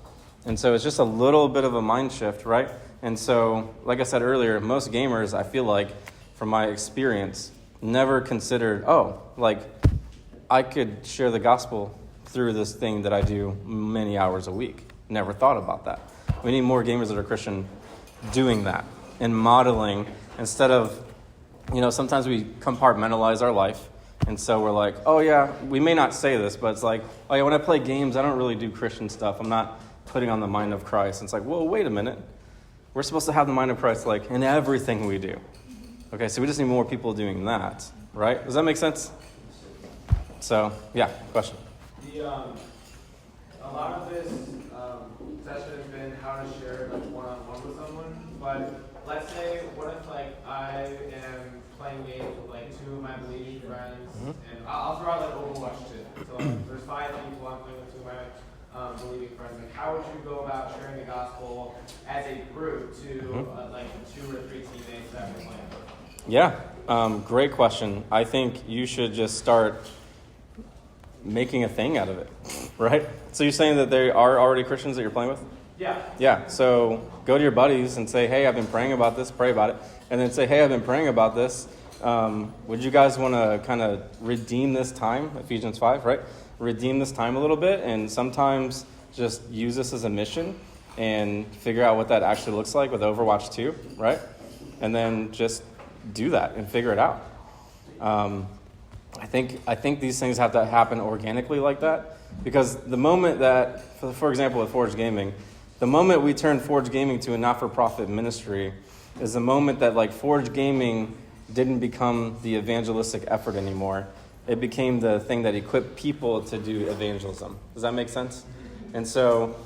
And so it's just a little bit of a mind shift, right? And so, like I said earlier, most gamers, I feel like, from my experience, never considered, I could share the gospel through this thing that I do many hours a week. Never thought about that. We need more gamers that are Christian doing that and modeling instead of, sometimes we compartmentalize our life. And so we're like, oh yeah, we may not say this, but it's like, oh yeah, when I play games, I don't really do Christian stuff. I'm not putting on the mind of Christ. And it's like, whoa, wait a minute. We're supposed to have the mind of Christ like in everything we do. Okay, so we just need more people doing that, right? Does that make sense? So, yeah, question. A lot of this session has been how to share like one-on-one with someone, but let's say, what if I am playing games with two of my believing friends, and I'll throw out Overwatch 2. So there's 5 people I'm playing with 2 of my believing friends. How would you go about sharing the gospel as a group to 2 or 3 teammates that we're playing with? Yeah, great question. I think you should just start making a thing out of it, right? So you're saying that there are already Christians that you're playing with? Yeah. Yeah, so go to your buddies and say, hey, I've been praying about this, pray about it. And then say, hey, I've been praying about this. Would you guys want to kind of redeem this time? Ephesians 5, right? Redeem this time a little bit and sometimes just use this as a mission and figure out what that actually looks like with Overwatch 2, right? And then just do that and figure it out. I think these things have to happen organically like that because the moment that, for example, with Forge Gaming, the moment we turn Forge Gaming to a not-for-profit ministry is the moment that Forge Gaming didn't become the evangelistic effort anymore. It became the thing that equipped people to do evangelism. Does that make sense? And so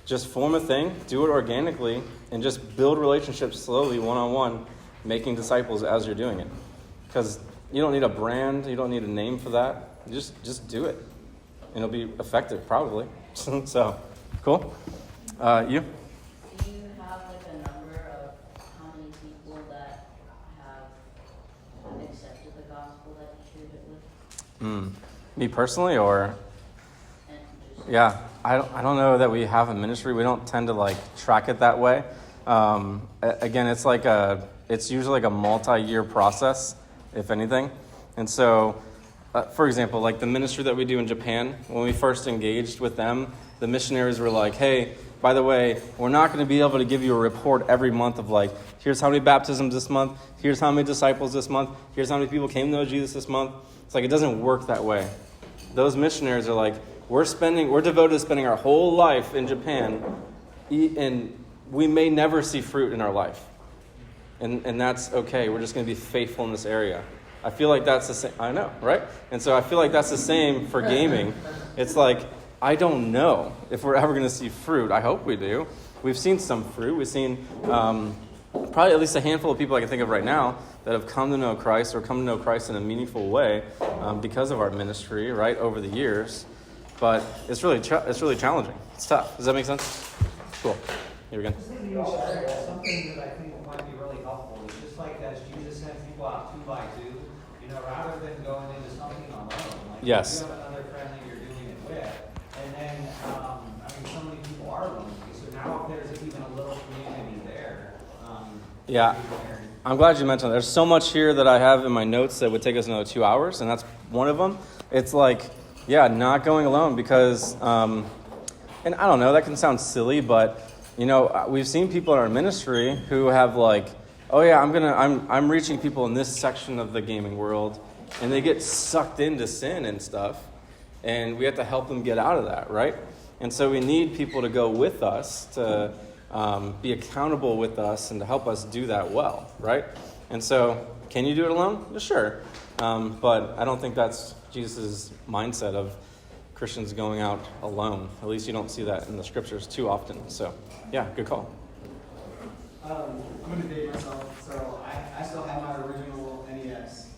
just form a thing, do it organically, and just build relationships slowly, one-on-one, making disciples as you're doing it. Because you don't need a brand, you don't need a name for that. Just do it. And it'll be effective, probably. So, cool. You? Do you have a number of how many people that have accepted the gospel that you shared it with? Me personally, or? And just Yeah. I don't know that we have a ministry. We don't tend to like track it that way. Again, it's usually like a multi-year process, if anything. And so, for example, like the ministry that we do in Japan, when we first engaged with them, the missionaries were like, hey, by the way, we're not going to be able to give you a report every month of like, here's how many baptisms this month, here's how many disciples this month, here's how many people came to know Jesus this month. It's like, it doesn't work that way. Those missionaries are like, we're devoted to spending our whole life in Japan, and we may never see fruit in our life. And that's okay. We're just going to be faithful in this area. I feel like that's the same. I know, right? And so I feel like that's the same for gaming. It's like, I don't know if we're ever going to see fruit. I hope we do. We've seen some fruit. We've seen probably at least a handful of people I can think of right now that have come to know Christ or come to know Christ in a meaningful way because of our ministry, right, over the years. But it's really challenging. It's tough. Does that make sense? Cool. Here we go. Something that I think might be really helpful is just like as Jesus sent people out 2 by 2, rather than going into something alone. Like Yes. you have another friend that you're doing it with. And then, so many people are lonely. So now if there's even a little community there. Yeah. I'm glad you mentioned that. There's so much here that I have in my notes that would take us another 2 hours, and that's one of them. It's like, not going alone because, and I don't know, that can sound silly, but, we've seen people in our ministry who have like, oh yeah, I'm reaching people in this section of the gaming world, and they get sucked into sin and stuff, and we have to help them get out of that, right? And so we need people to go with us, to be accountable with us, and to help us do that well, right? And so, can you do it alone? Yeah, sure. But I don't think that's Jesus' mindset of Christians going out alone. At least you don't see that in the scriptures too often. So, yeah, good call. I'm going to date myself, so I still have my original NES.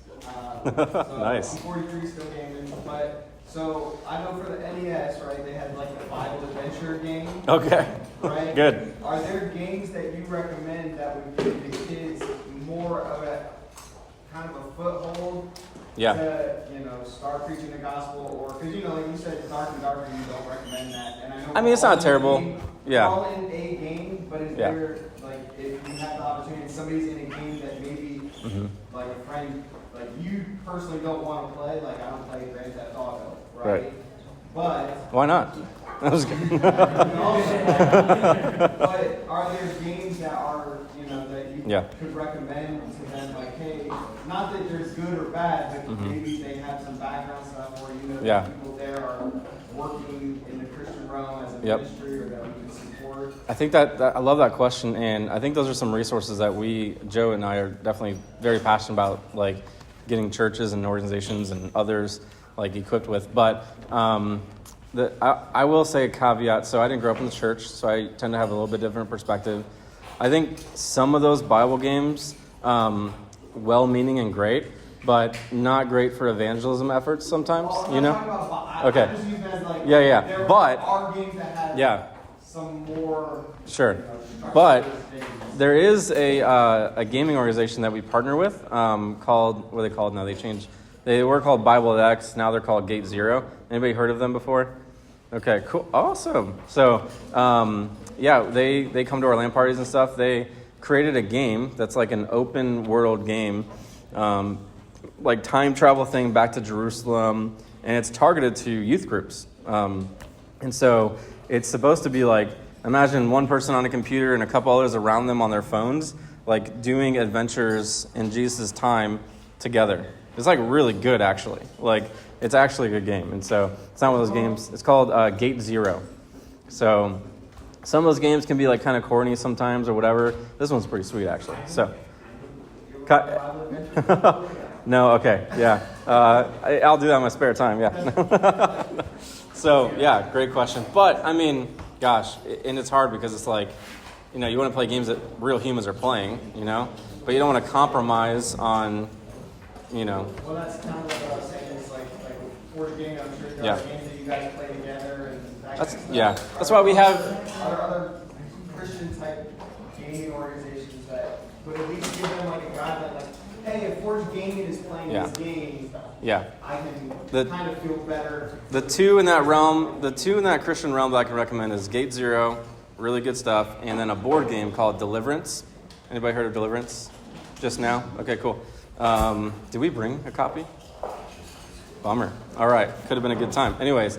So Nice. I'm 43, still gaming, but so I know for the NES, right, they had like the Bible Adventure game. Okay. Right? Good. Are there games that you recommend that would give the kids more of a kind of a foothold to, start preaching the gospel? Or, because, like you said, Dark and Darker, you don't recommend that. And I know it's not terrible. All in a game, but is there, like, if you have the opportunity, somebody's in a game that maybe, like a friend, like you personally don't want to play, like I don't play Grand Theft Auto, right? But why not? That was good. but are there games that are, that you could recommend to them, like, hey, not that there's good or bad, but maybe they have some background stuff where, that people there are working in the Christian realm as a ministry, or that we can support? I think that I love that question, and I think those are some resources that Joe and I are definitely very passionate about, like getting churches and organizations and others like equipped with. But I will say a caveat. So I didn't grow up in the church, so I tend to have a little bit different perspective. I think some of those Bible games, well-meaning and great, but not great for evangelism efforts sometimes. I'm not talking about, Okay. I just use it as like, Yeah. There But are games that have some more. Sure. But there is a gaming organization that we partner with called, what are they called now? They changed. They were called Bible X. Now they're called Gate Zero. Anybody heard of them before? Okay, cool. Awesome. So, they come to our LAN parties and stuff. They created a game that's like an open world game, like time travel thing back to Jerusalem, and it's targeted to youth groups. And so it's supposed to be like, imagine one person on a computer and a couple others around them on their phones, like doing adventures in Jesus' time together. It's like really good, actually. Like, it's actually a good game. And so it's not one of those games. It's called Gate Zero. So some of those games can be like kind of corny sometimes or whatever. This one's pretty sweet, actually. So, no, okay, yeah. I'll do that in my spare time, yeah. So, yeah, great question. But, I mean, gosh, and it's hard because it's like, you want to play games that real humans are playing, but you don't want to compromise on, Well, that's kind of what I was saying. It's like Forge Game, I'm sure there are games that you guys play together. And that kind of stuff. That's why we have... Are there other Christian-type gaming organizations that would at least give them like a guideline, like, hey, if Forge Gaming is playing Yeah. this game, Yeah. I can The- kind of feel better. The two in that Christian realm that I can recommend is Gate Zero, really good stuff, and then a board game called Deliverance. Anybody heard of Deliverance? Just now? Okay, cool. Did we bring a copy? Bummer. All right, could have been a good time. Anyways,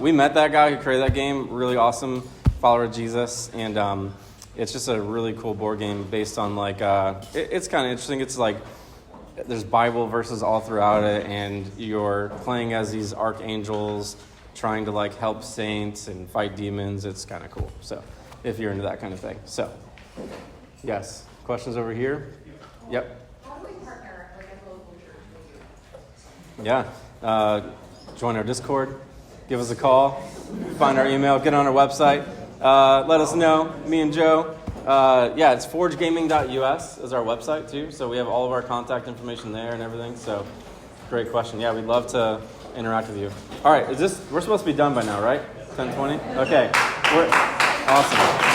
we met that guy who created that game. Really awesome follower of Jesus, and it's just a really cool board game based on like it's kind of interesting. It's like there's Bible verses all throughout it, and you're playing as these archangels trying to like help saints and fight demons. It's kind of cool. So if you're into that kind of thing. So yes, questions over here? Yep. How do we partner like a local church with you? Yeah. Join our Discord. Give us a call. Find our email. Get on our website. Let us know. Me and Joe. Yeah, it's forgegaming.us is our website too. So we have all of our contact information there and everything. So great question. Yeah, we'd love to interact with you. All right, we're supposed to be done by now, right? 10:20? Okay. We're awesome.